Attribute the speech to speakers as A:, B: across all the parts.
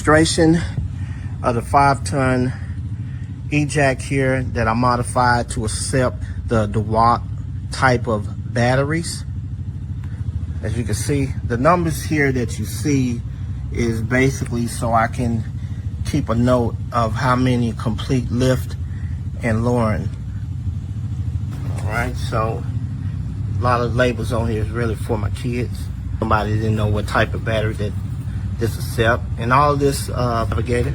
A: demonstration of the 5-ton E-Jack here that I modified to accept the DeWalt type of batteries. As you can see, the numbers here that you see is basically so I can keep a note of how many complete lift and lowering. All right, so a lot of labels on here is really for my kids. Somebody didn't know what type of battery that this accept. And all this navigator,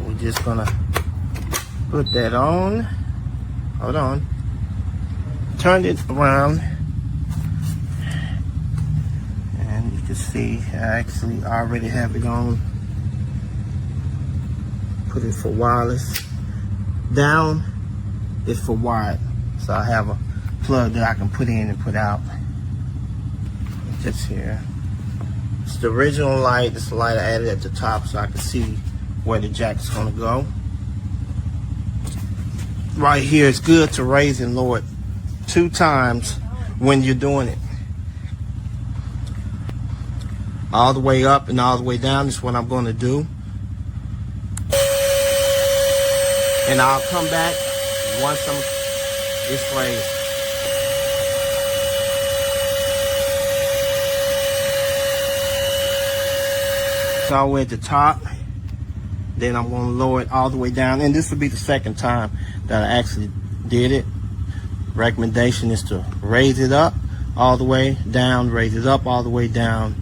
A: we're just gonna put that on. Hold on. Turn it around. And you can see I actually already have it on. Put it for wireless. Down is for wired. So I have a plug that I can put in and put out. Just here. It's the original light. It's the light I added at the top so I can see where the jack is going to go. Right here, it's good to raise and lower it 2 times when you're doing it. All the way up and all the way down is what I'm going to do. And I'll come back once it's raised. It's all the way at the top. Then I'm going to lower it all the way down. And this will be the second time that I actually did it. Recommendation is to raise it up all the way down, raise it up all the way down.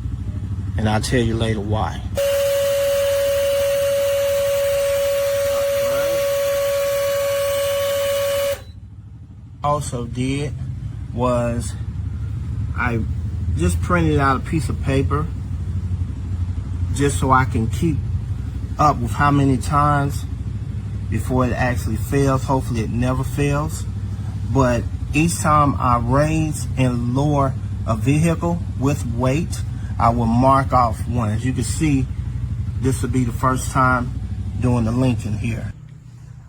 A: And I'll tell you later why. Also did was I just printed out a piece of paper just so I can keep up with how many times before it actually fails. Hopefully it never fails. But each time I raise and lower a vehicle with weight, I will mark off one. As you can see, this will be the first time doing the linking here.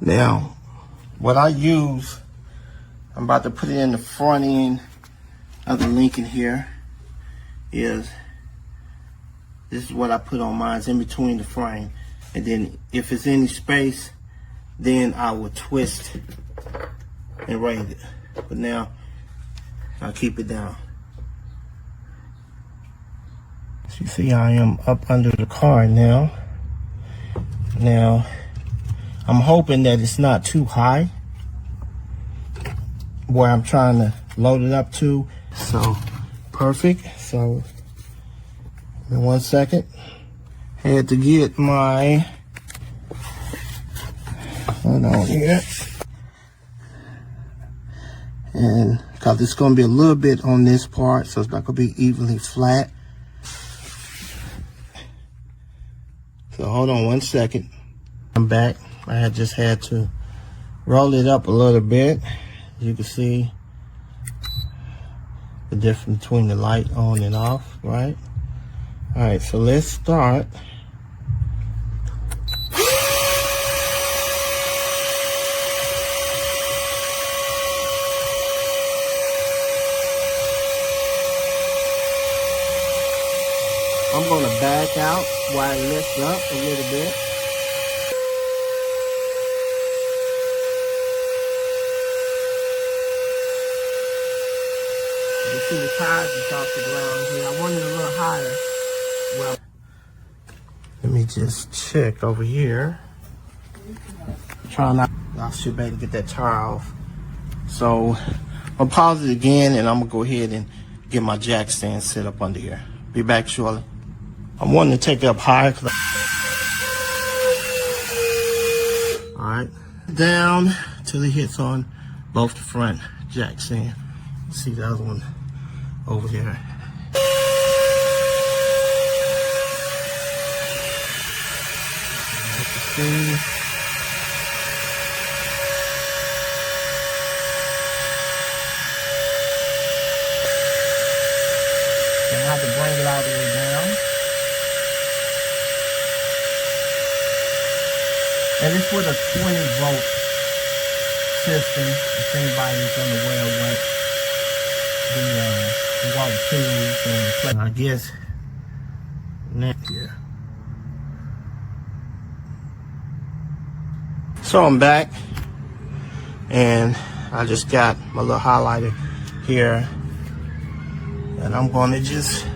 A: Now, what I use, I'm about to put it in the front end of the linking here, is this is what I put on mine. It's in between the frame. And then if it's any space, then I will twist and raise it. But now, I'll keep it down. As you see, I am up under the car now. Now, I'm hoping that it's not too high where I'm trying to load it up to. So, perfect. So, in 1 second. Had to get my, hold on here. And because it's going to be a little bit on this part, so it's not going to be evenly flat. So hold on 1 second. I'm back. I just had to roll it up a little bit. You can see the difference between the light on and off, right? All right, so let's start. I'm going to back out while it lifts up a little bit. You see the tires is off the ground here. I want it a little higher. Well, let me just check over here. Try not, I should be able to get that tire off. So I'll pause it again and I'm gonna go ahead and get my jack stand set up under here. Be back shortly. I'm wanting to take it up higher. All right, down till it hits on both the front jack stand. See the other one over there. And I have to bring it all the way down. And it's with a 20-volt system. If anybody's unaware of what the water tubes and the plate, I guess next year. So I'm back, and I just got my little highlighter here, and I'm going to just,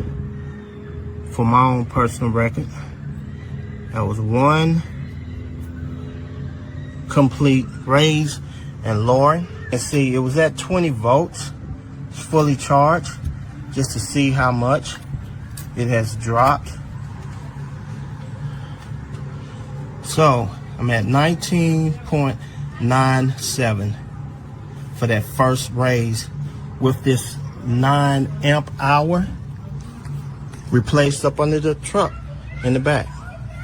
A: for my own personal record, that was one complete raise and lowering. And see, it was at 20 volts, fully charged, just to see how much it has dropped. So I'm at 19.97 for that first raise with this 9 amp hour replaced up under the truck in the back.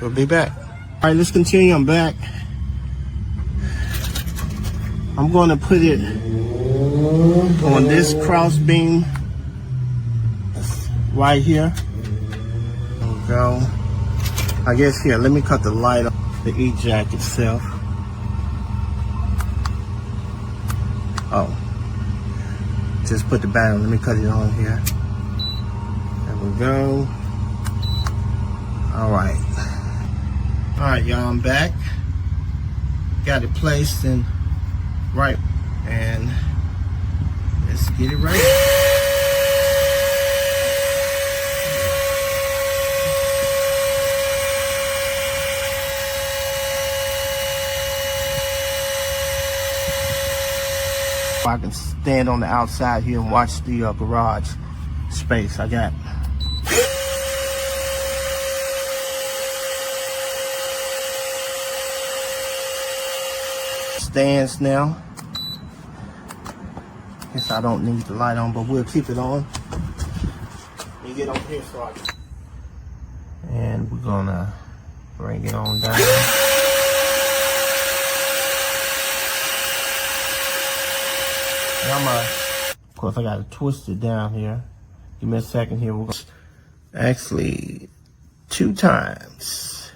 A: We'll be back. All right, let's continue. I'm back. I'm going to put it on this cross beam right here. There we go. I guess here, let me cut the light off the E-jack itself. Oh, just put the battery. Let me cut it on here. There we go. All right, y'all. I'm back. Got it placed in right, and let's get it right. I can stand on the outside here and watch the garage space I got. Stands now. Guess I don't need the light on, but we'll keep it on. Let me get over here so I can. And we're gonna bring it on down. Of course, I gotta twist it down here. Give me a second here. We're gonna actually 2 times.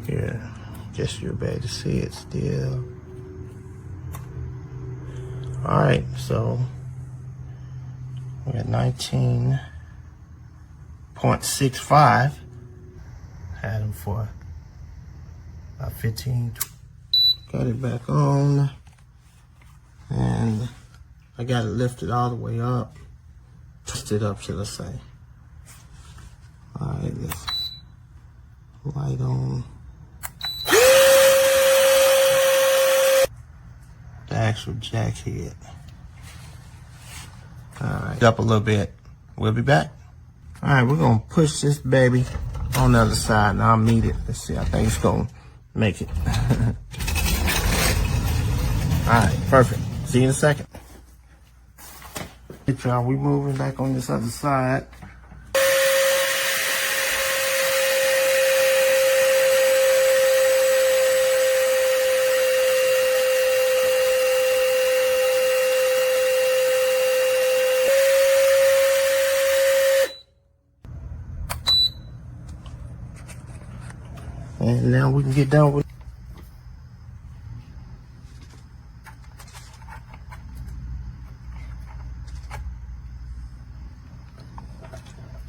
A: Here, guess you'll be able to see it still. All right, so we're at 19.65. Had them for about 15. Got it back on. And I got it lifted all the way up. Twist it up, should I say. All right, let's light on. The actual jack head. All right, up a little bit. We'll be back. All right, we're gonna push this baby on the other side, and I'll meet it. Let's see, I think it's gonna make it. All right, perfect. See you in a second. Y'all, we moving back on this other side. And now we can get done with.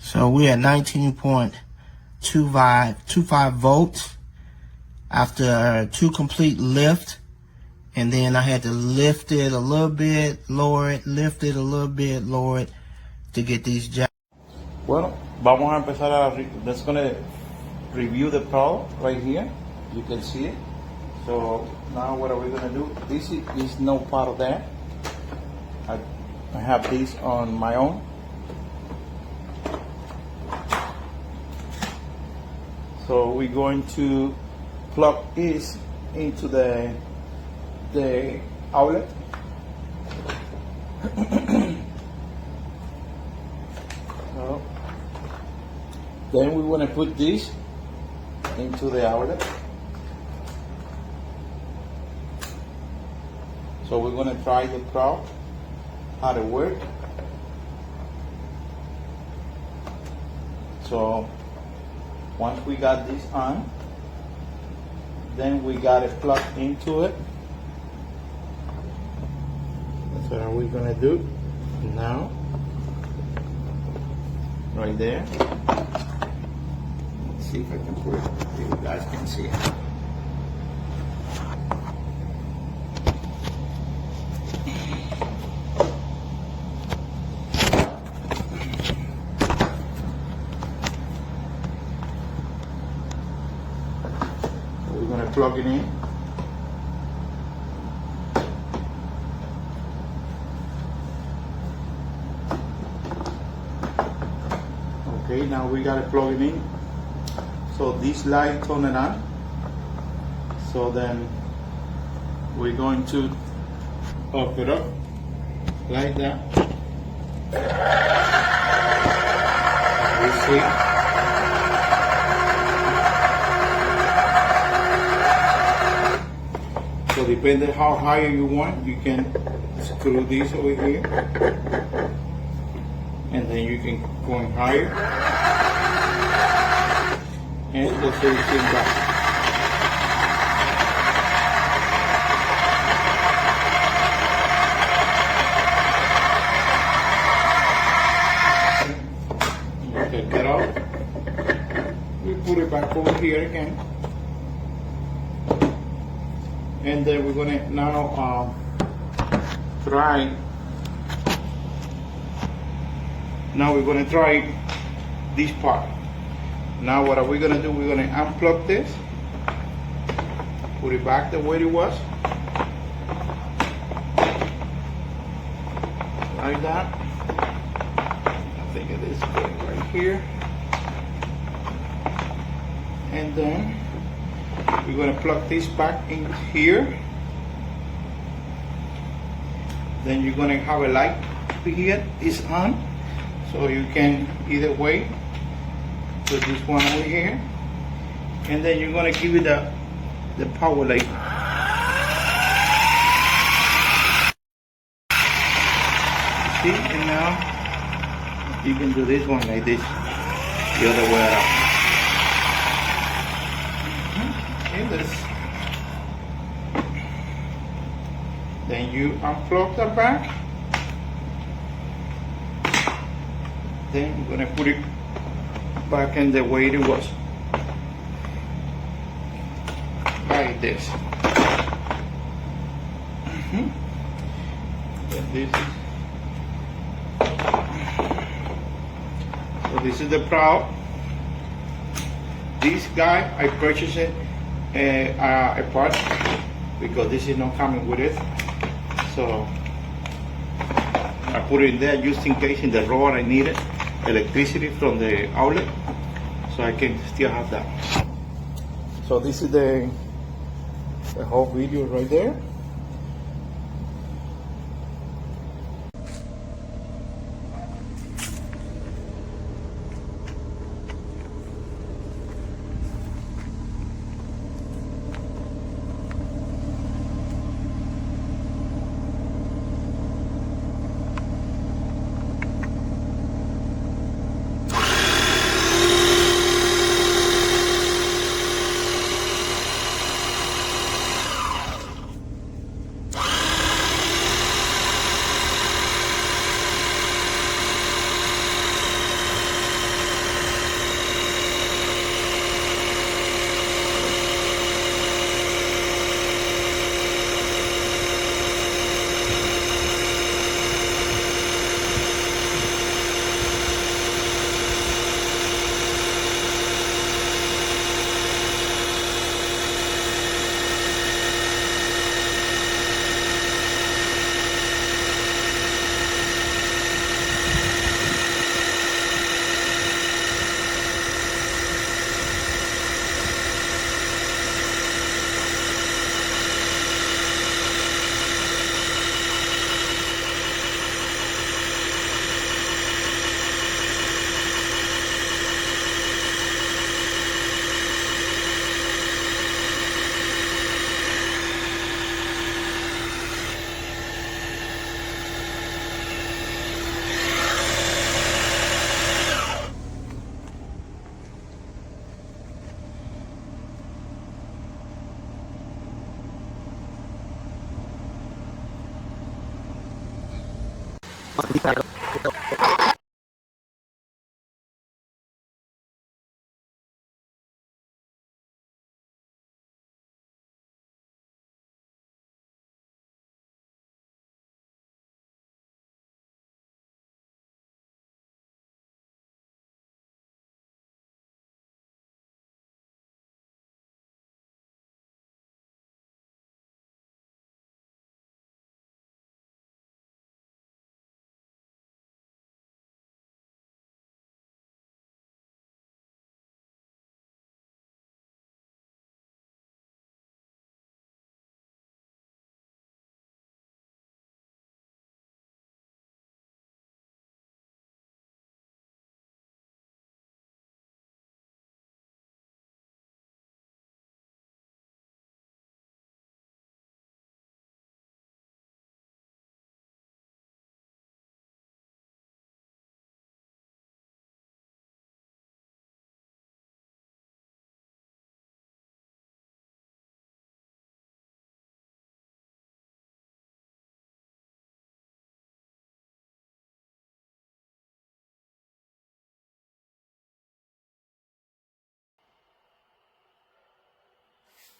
A: So we at 19.25 volts after 2 complete lift, and then I had to lift it a little bit, lower it, lift it a little bit, lower it to get these jacks.
B: Bueno, vamos a empezar that's gonna review the product right here. You can see it. So now what are we gonna do? This is no part of that. I have this on my own. So we're going to plug this into the outlet. So, then we want to put this into the outlet. So we're going to try the probe, how to work. So once we got this on, then we got it plugged into it. That's what we're gonna do now. Right there. Let's see if I can put it so you guys can see it. to plug it in. Okay, now we got to plug it in. So this light turn it on. So then we're going to open it up like that. You see? So depending how high you want, you can screw this over here, and then you can go in higher, and the same thing back. Take it off. We put it back over here again. And then we're gonna now try. Now we're gonna try this part. Now what are we gonna do? We're gonna unplug this, put it back the way it was, like that. I think it is going right here, and then we're going to plug this back in here. Then you're going to have a light here is on, so you can either way put this one over here, and then you're going to give it the power light. See, and now you can do this one like this, the other way around. Okay, then you unplug the back. Then you're gonna put it back in the way it was, like this. Then this is. So this is the proud. This guy I purchased it a part because this is not coming with it. So I put it in there just in case in the road I needed electricity from the outlet, so I can still have that. So this is the whole video right there.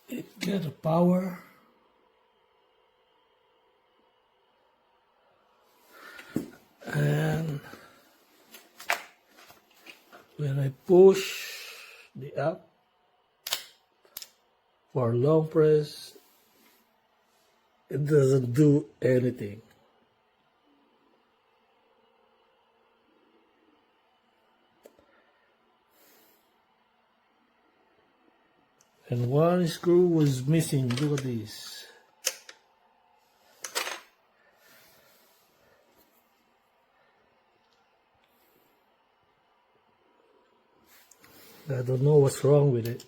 C: it get a power. And when I push the up for long press, it doesn't do anything. And one screw was missing. Look at this. I don't know what's wrong with it.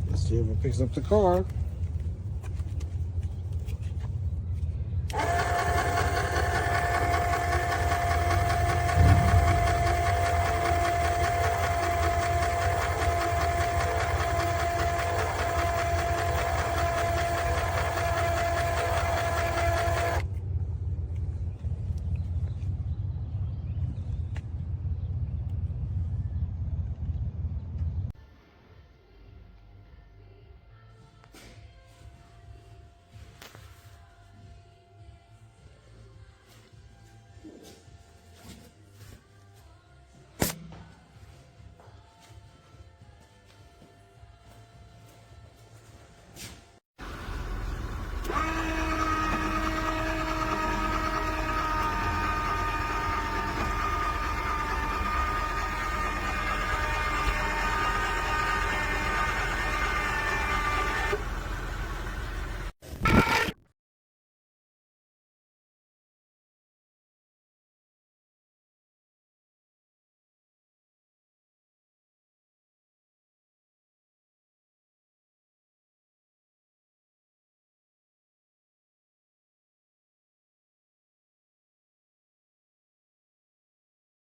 C: Let's see if it picks up the car.